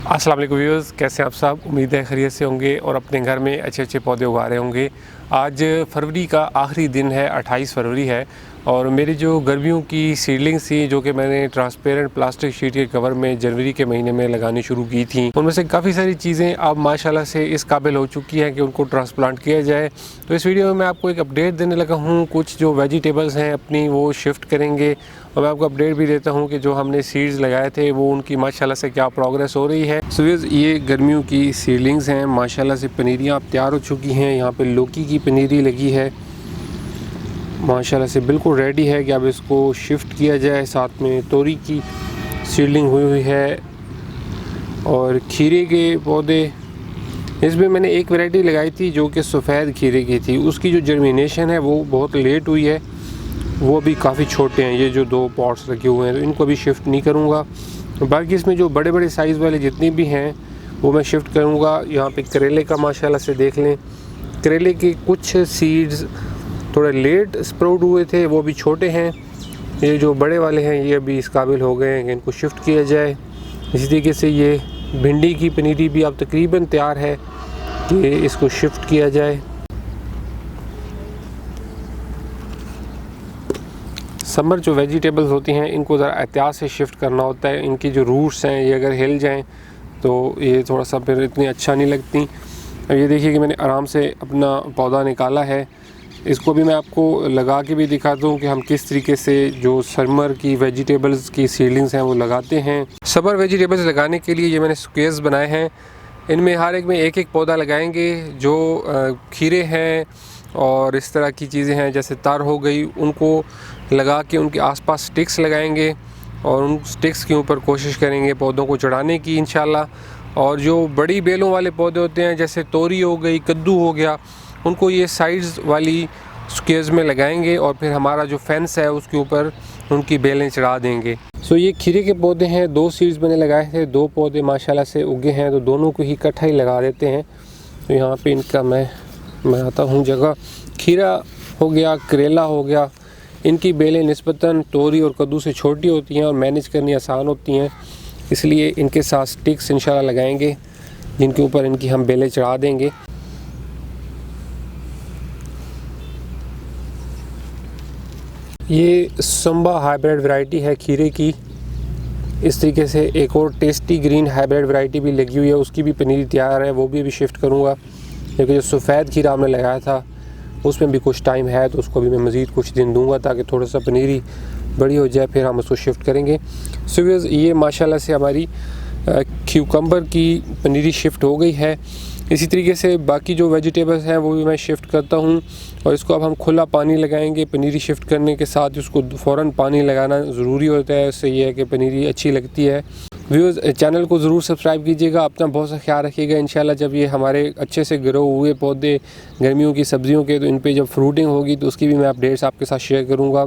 अस्सलाम वालेकुम व्यूअर्स, कैसे हैं आप सब। उम्मीद है खैरियत से होंगे और अपने घर में अच्छे अच्छे पौधे उगा रहे होंगे। आज फरवरी का आखिरी दिन है, 28 फरवरी है, और मेरी जो गर्मियों की सीडलिंग्स थी जो कि मैंने ट्रांसपेरेंट प्लास्टिक शीट के कवर में जनवरी के महीने में लगानी शुरू की थी, उनमें से काफ़ी सारी चीज़ें अब माशाल्लाह से इस काबिल हो चुकी हैं कि उनको ट्रांसप्लांट किया जाए। तो इस वीडियो में मैं आपको एक अपडेट देने लगा हूँ। कुछ जो वेजिटेबल्स हैं अपनी वो शिफ्ट करेंगे, और मैं आपको अपडेट भी देता हूँ कि जो हमने सीड्स लगाए थे वो उनकी माशाल्लाह से क्या प्रोग्रेस हो रही है। सो ये गर्मियों की सीडलिंग्स हैं, माशाल्लाह से पनीरियाँ अब तैयार हो चुकी हैं। यहाँ पे लौकी की पनीरी लगी है, माशाल्लाह से बिल्कुल रेडी है कि अब इसको शिफ्ट किया जाए। साथ में तोरी की सीडलिंग हुई है और खीरे के पौधे, इसमें मैंने एक वैरायटी लगाई थी जो कि सफ़ेद खीरे की थी। उसकी जो जर्मिनेशन है वो बहुत लेट हुई है, वो भी काफ़ी छोटे हैं। ये जो दो पॉट्स रखे हुए हैं तो इनको भी शिफ्ट नहीं करूँगा। बाकी इसमें जो बड़े बड़े साइज़ वाले जितने भी हैं वो मैं शिफ्ट करूँगा। यहाँ पे करेले का माशाल्लाह से देख लें, करेले के कुछ सीड्स थोड़े लेट स्प्राउट हुए थे, वो भी छोटे हैं। ये जो बड़े वाले हैं ये अभी इस काबिल हो गए हैं कि इनको शिफ्ट किया जाए। इसी तरीके से ये भिंडी की पनीरी भी अब तकरीबन तैयार है कि इसको शिफ्ट किया जाए। समर जो वेजिटेबल्स होती हैं इनको ज़रा एहतियात से शिफ्ट करना होता है। इनकी जो रूट्स हैं ये अगर हिल जाएं तो ये थोड़ा सा फिर इतनी अच्छा नहीं लगती। अब ये देखिए कि मैंने आराम से अपना पौधा निकाला है। इसको भी मैं आपको लगा के भी दिखाता हूँ कि हम किस तरीके से जो समर की वेजिटेबल्स की सीडलिंग्स हैं वो लगाते हैं। समर वेजिटेबल्स लगाने के लिए ये मैंने स्क्वेयर्स बनाए हैं, इनमें हर एक में एक एक पौधा लगाएंगे। जो खीरे हैं और इस तरह की चीज़ें हैं जैसे तर हो गई, उनको लगा के उनके आसपास स्टिक्स लगाएंगे और उन स्टिक्स के ऊपर कोशिश करेंगे पौधों को चढ़ाने की इंशाल्लाह। और जो बड़ी बेलों वाले पौधे होते हैं जैसे तोरी हो गई, कद्दू हो गया, उनको ये साइड्स वाली स्क्वेयर्स में लगाएंगे और फिर हमारा जो फेंस है उसके ऊपर उनकी बेलें चढ़ा देंगे। सो ये खीरे के पौधे हैं, 2 सीड्स मैंने लगाए थे, 2 पौधे माशाल्लाह से उगे हैं, तो दोनों को ही इकट्ठा ही लगा देते हैं। तो यहाँ पे इनका मैं बनाता हूँ जगह। खीरा हो गया, करेला हो गया, इनकी बेलें निस्बतन तोरी और कद्दू से छोटी होती हैं और मैनेज करनी आसान होती हैं, इसलिए इनके साथ स्टिक्स इंशाल्लाह लगाएंगे जिनके ऊपर इनकी हम बेलें चढ़ा देंगे। ये संबा हाइब्रिड वैरायटी है खीरे की। इस तरीके से एक और टेस्टी ग्रीन हाइब्रिड वैरायटी भी लगी हुई है, उसकी भी पनीरी तैयार है, वो भी अभी शिफ्ट करूँगा। क्योंकि जो सफ़ेद खीरा हमने लगाया था उसमें भी कुछ टाइम है, तो उसको भी मैं मज़ीद कुछ दिन दूंगा ताकि थोड़ा सा पनीरी बड़ी हो जाए, फिर हम उसको शिफ्ट करेंगे। सो ये माशाल्लाह से हमारी क्यूकम्बर की पनीरी शिफ्ट हो गई है। इसी तरीके से बाकी जो वेजिटेबल्स हैं वो भी मैं शिफ्ट करता हूँ, और इसको अब हम खुला पानी लगाएंगे। पनीरी शिफ्ट करने के साथ उसको फ़ौरन पानी लगाना ज़रूरी होता है, उससे ये है कि पनीरी अच्छी लगती है। व्यूअर्स, चैनल को ज़रूर सब्सक्राइब कीजिएगा, अपना बहुत सा ख्याल रखिएगा। इंशाल्लाह जब ये हमारे अच्छे से ग्रो हुए पौधे गर्मियों की सब्ज़ियों के, तो इन पे जब फ्रूटिंग होगी तो उसकी भी मैं अपडेट्स आपके साथ शेयर करूँगा।